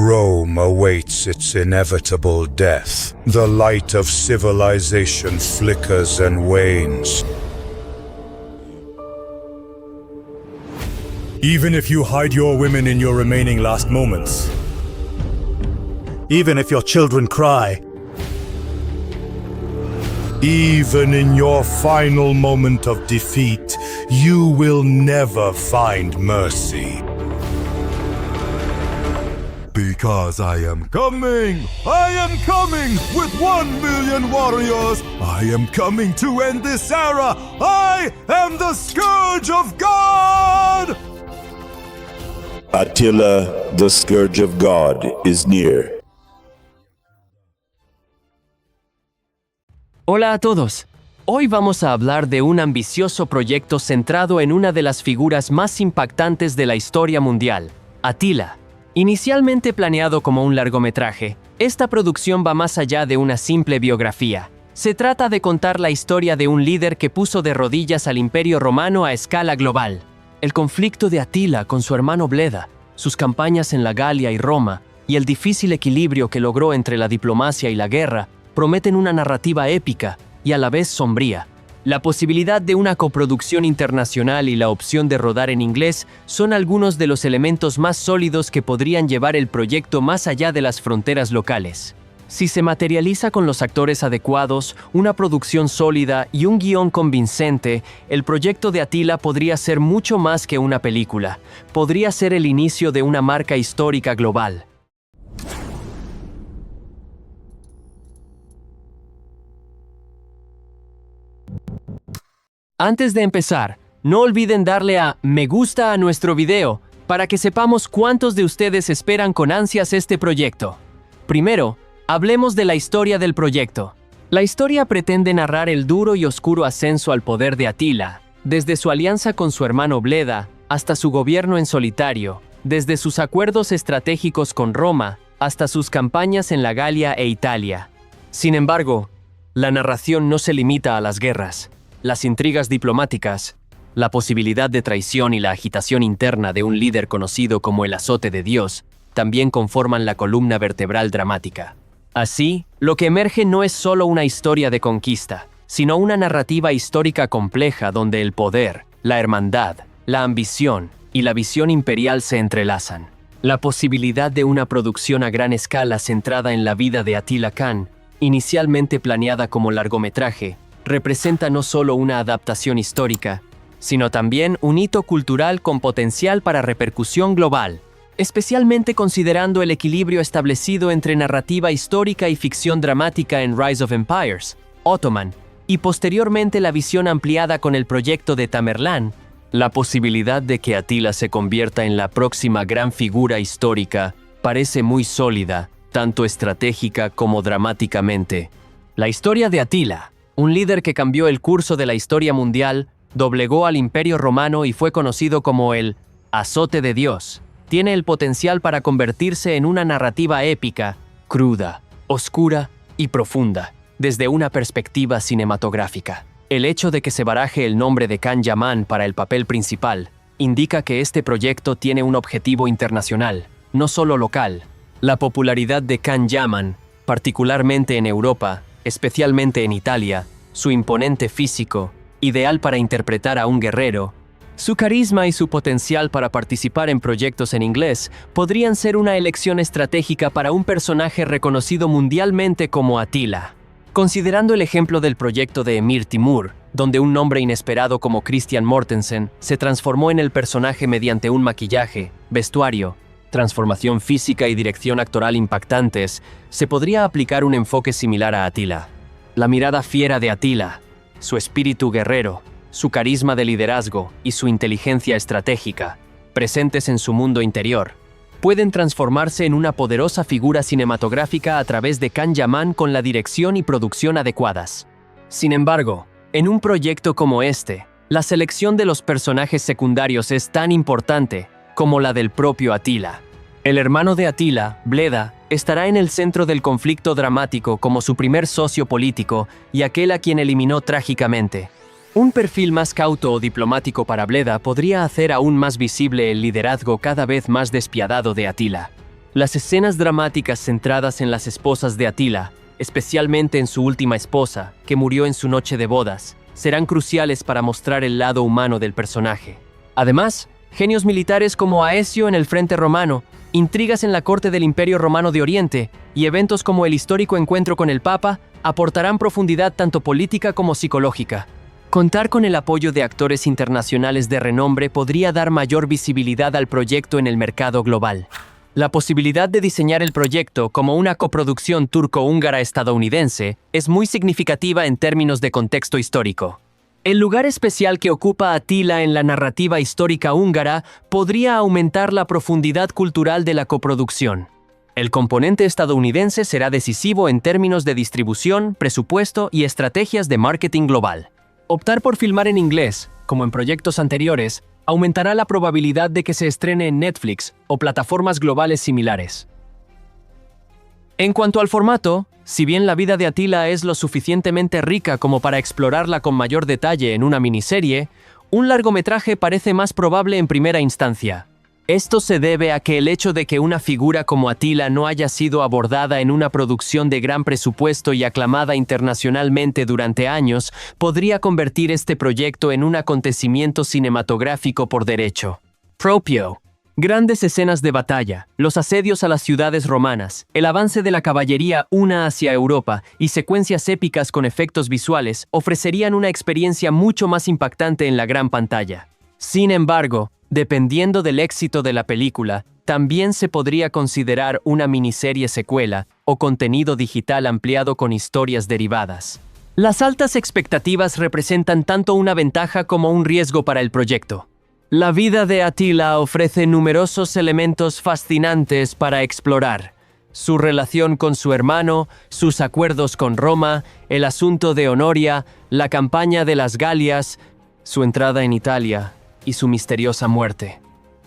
Rome awaits its inevitable death. The light of civilization flickers and wanes. Even if you hide your women in your remaining last moments. Even if your children cry. Even in your final moment of defeat, you will never find mercy. Because I am coming! I am coming with 1 million warriors! I am coming to end this era! I am the Scourge of God! Attila, the Scourge of God, is near. Hola a todos. Hoy vamos a hablar de un ambicioso proyecto centrado en una de las figuras más impactantes de la historia mundial, Attila. Inicialmente planeado como un largometraje, esta producción va más allá de una simple biografía. Se trata de contar la historia de un líder que puso de rodillas al Imperio Romano a escala global. El conflicto de Attila con su hermano Bleda, sus campañas en la Galia y Roma, y el difícil equilibrio que logró entre la diplomacia y la guerra, prometen una narrativa épica y a la vez sombría. La posibilidad de una coproducción internacional y la opción de rodar en inglés son algunos de los elementos más sólidos que podrían llevar el proyecto más allá de las fronteras locales. Si se materializa con los actores adecuados, una producción sólida y un guión convincente, el proyecto de Attila podría ser mucho más que una película. Podría ser el inicio de una marca histórica global. Antes de empezar, no olviden darle a me gusta a nuestro video para que sepamos cuántos de ustedes esperan con ansias este proyecto. Primero, hablemos de la historia del proyecto. La historia pretende narrar el duro y oscuro ascenso al poder de Attila, desde su alianza con su hermano Bleda hasta su gobierno en solitario, desde sus acuerdos estratégicos con Roma hasta sus campañas en la Galia e Italia. Sin embargo, la narración no se limita a las guerras. Las intrigas diplomáticas, la posibilidad de traición y la agitación interna de un líder conocido como el azote de Dios también conforman la columna vertebral dramática. Así, lo que emerge no es solo una historia de conquista, sino una narrativa histórica compleja donde el poder, la hermandad, la ambición y la visión imperial se entrelazan. La posibilidad de una producción a gran escala centrada en la vida de Attila Khan, inicialmente planeada como largometraje, representa no solo una adaptación histórica, sino también un hito cultural con potencial para repercusión global, especialmente considerando el equilibrio establecido entre narrativa histórica y ficción dramática en Rise of Empires, Ottoman, y posteriormente la visión ampliada con el proyecto de Tamerlán. La posibilidad de que Attila se convierta en la próxima gran figura histórica parece muy sólida, tanto estratégica como dramáticamente. La historia de Attila, un líder que cambió el curso de la historia mundial, doblegó al Imperio Romano y fue conocido como el azote de Dios, tiene el potencial para convertirse en una narrativa épica, cruda, oscura y profunda, desde una perspectiva cinematográfica. El hecho de que se baraje el nombre de Khan Yaman para el papel principal indica que este proyecto tiene un objetivo internacional, no solo local. La popularidad de Khan Yaman, particularmente en Europa, especialmente en Italia, su imponente físico, ideal para interpretar a un guerrero, su carisma y su potencial para participar en proyectos en inglés podrían ser una elección estratégica para un personaje reconocido mundialmente como Attila. Considerando el ejemplo del proyecto de Emir Timur, donde un nombre inesperado como Christian Mortensen se transformó en el personaje mediante un maquillaje, vestuario, transformación física y dirección actoral impactantes, se podría aplicar un enfoque similar a Attila. La mirada fiera de Attila, su espíritu guerrero, su carisma de liderazgo y su inteligencia estratégica, presentes en su mundo interior, pueden transformarse en una poderosa figura cinematográfica a través de Khan Yaman con la dirección y producción adecuadas. Sin embargo, en un proyecto como este, la selección de los personajes secundarios es tan importante como la del propio Attila. El hermano de Attila, Bleda, estará en el centro del conflicto dramático como su primer socio político y aquel a quien eliminó trágicamente. Un perfil más cauto o diplomático para Bleda podría hacer aún más visible el liderazgo cada vez más despiadado de Attila. Las escenas dramáticas centradas en las esposas de Atila, especialmente en su última esposa, que murió en su noche de bodas, serán cruciales para mostrar el lado humano del personaje. Además, genios militares como Aecio en el frente romano, intrigas en la corte del Imperio Romano de Oriente y eventos como el histórico encuentro con el Papa aportarán profundidad tanto política como psicológica. Contar con el apoyo de actores internacionales de renombre podría dar mayor visibilidad al proyecto en el mercado global. La posibilidad de diseñar el proyecto como una coproducción turco-húngara-estadounidense es muy significativa en términos de contexto histórico. El lugar especial que ocupa Atila en la narrativa histórica húngara podría aumentar la profundidad cultural de la coproducción. El componente estadounidense será decisivo en términos de distribución, presupuesto y estrategias de marketing global. Optar por filmar en inglés, como en proyectos anteriores, aumentará la probabilidad de que se estrene en Netflix o plataformas globales similares. En cuanto al formato, si bien la vida de Atila es lo suficientemente rica como para explorarla con mayor detalle en una miniserie, un largometraje parece más probable en primera instancia. Esto se debe a que el hecho de que una figura como Atila no haya sido abordada en una producción de gran presupuesto y aclamada internacionalmente durante años podría convertir este proyecto en un acontecimiento cinematográfico por derecho propio. Grandes escenas de batalla, los asedios a las ciudades romanas, el avance de la caballería una hacia Europa y secuencias épicas con efectos visuales ofrecerían una experiencia mucho más impactante en la gran pantalla. Sin embargo, dependiendo del éxito de la película, también se podría considerar una miniserie secuela o contenido digital ampliado con historias derivadas. Las altas expectativas representan tanto una ventaja como un riesgo para el proyecto. La vida de Atila ofrece numerosos elementos fascinantes para explorar. Su relación con su hermano, sus acuerdos con Roma, el asunto de Honoria, la campaña de las Galias, su entrada en Italia y su misteriosa muerte.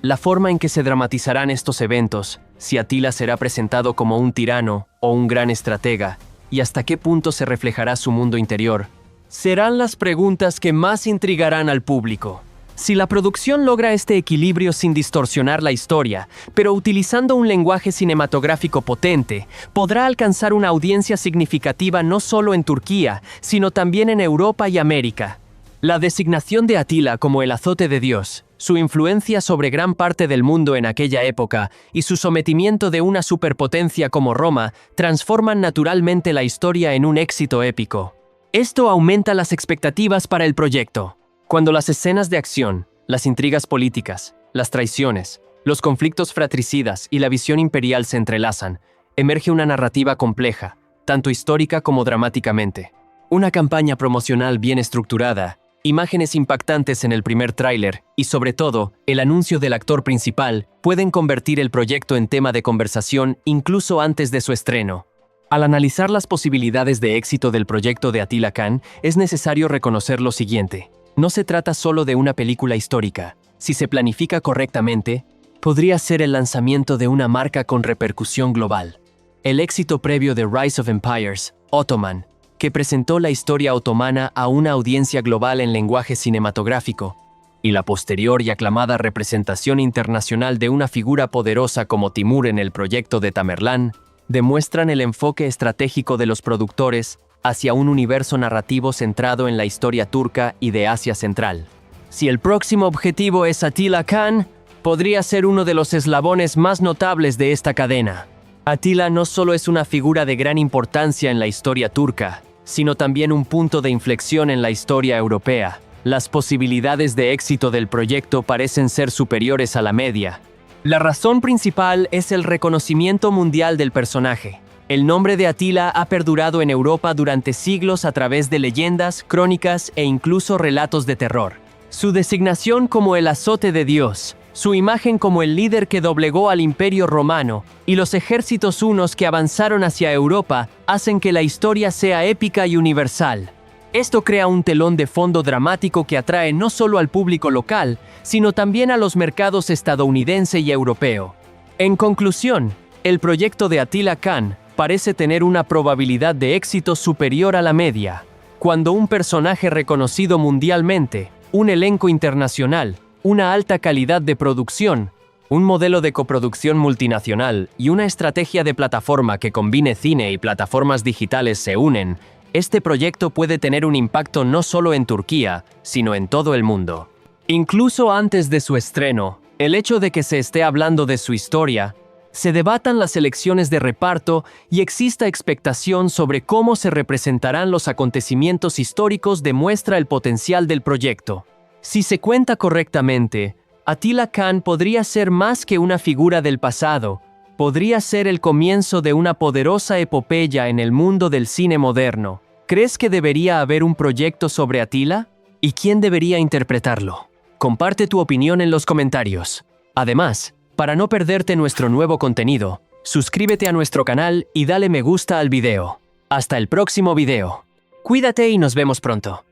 La forma en que se dramatizarán estos eventos, si Atila será presentado como un tirano o un gran estratega, y hasta qué punto se reflejará su mundo interior, serán las preguntas que más intrigarán al público. Si la producción logra este equilibrio sin distorsionar la historia, pero utilizando un lenguaje cinematográfico potente, podrá alcanzar una audiencia significativa no solo en Turquía, sino también en Europa y América. La designación de Atila como el azote de Dios, su influencia sobre gran parte del mundo en aquella época y su sometimiento de una superpotencia como Roma transforman naturalmente la historia en un éxito épico. Esto aumenta las expectativas para el proyecto. Cuando las escenas de acción, las intrigas políticas, las traiciones, los conflictos fratricidas y la visión imperial se entrelazan, emerge una narrativa compleja, tanto histórica como dramáticamente. Una campaña promocional bien estructurada, imágenes impactantes en el primer tráiler y, sobre todo, el anuncio del actor principal pueden convertir el proyecto en tema de conversación incluso antes de su estreno. Al analizar las posibilidades de éxito del proyecto de Atila Khan, es necesario reconocer lo siguiente. No se trata solo de una película histórica. Si se planifica correctamente, podría ser el lanzamiento de una marca con repercusión global. El éxito previo de Rise of Empires, Ottoman, que presentó la historia otomana a una audiencia global en lenguaje cinematográfico, y la posterior y aclamada representación internacional de una figura poderosa como Timur en el proyecto de Tamerlán, demuestran el enfoque estratégico de los productores hacia un universo narrativo centrado en la historia turca y de Asia Central. Si el próximo objetivo es Atila Khan, podría ser uno de los eslabones más notables de esta cadena. Atila no solo es una figura de gran importancia en la historia turca, sino también un punto de inflexión en la historia europea. Las posibilidades de éxito del proyecto parecen ser superiores a la media. La razón principal es el reconocimiento mundial del personaje. El nombre de Atila ha perdurado en Europa durante siglos a través de leyendas, crónicas e incluso relatos de terror. Su designación como el azote de Dios, su imagen como el líder que doblegó al Imperio Romano y los ejércitos hunos que avanzaron hacia Europa hacen que la historia sea épica y universal. Esto crea un telón de fondo dramático que atrae no solo al público local, sino también a los mercados estadounidense y europeo. En conclusión, el proyecto de Atila Khan parece tener una probabilidad de éxito superior a la media. Cuando un personaje reconocido mundialmente, un elenco internacional, una alta calidad de producción Un modelo de coproducción multinacional y una estrategia de plataforma que combine cine y plataformas digitales se unen, este proyecto puede tener un impacto no solo en Turquía, sino en todo el mundo. Incluso antes de su estreno, el hecho de que se esté hablando de su historia, se debatan las elecciones de reparto y exista expectación sobre cómo se representarán los acontecimientos históricos demuestra el potencial del proyecto. Si se cuenta correctamente, Atilla Khan podría ser más que una figura del pasado, podría ser el comienzo de una poderosa epopeya en el mundo del cine moderno. ¿Crees que debería haber un proyecto sobre Atilla? ¿Y quién debería interpretarlo? Comparte tu opinión en los comentarios. Además, para no perderte nuestro nuevo contenido, suscríbete a nuestro canal y dale me gusta al video. Hasta el próximo video. Cuídate y nos vemos pronto.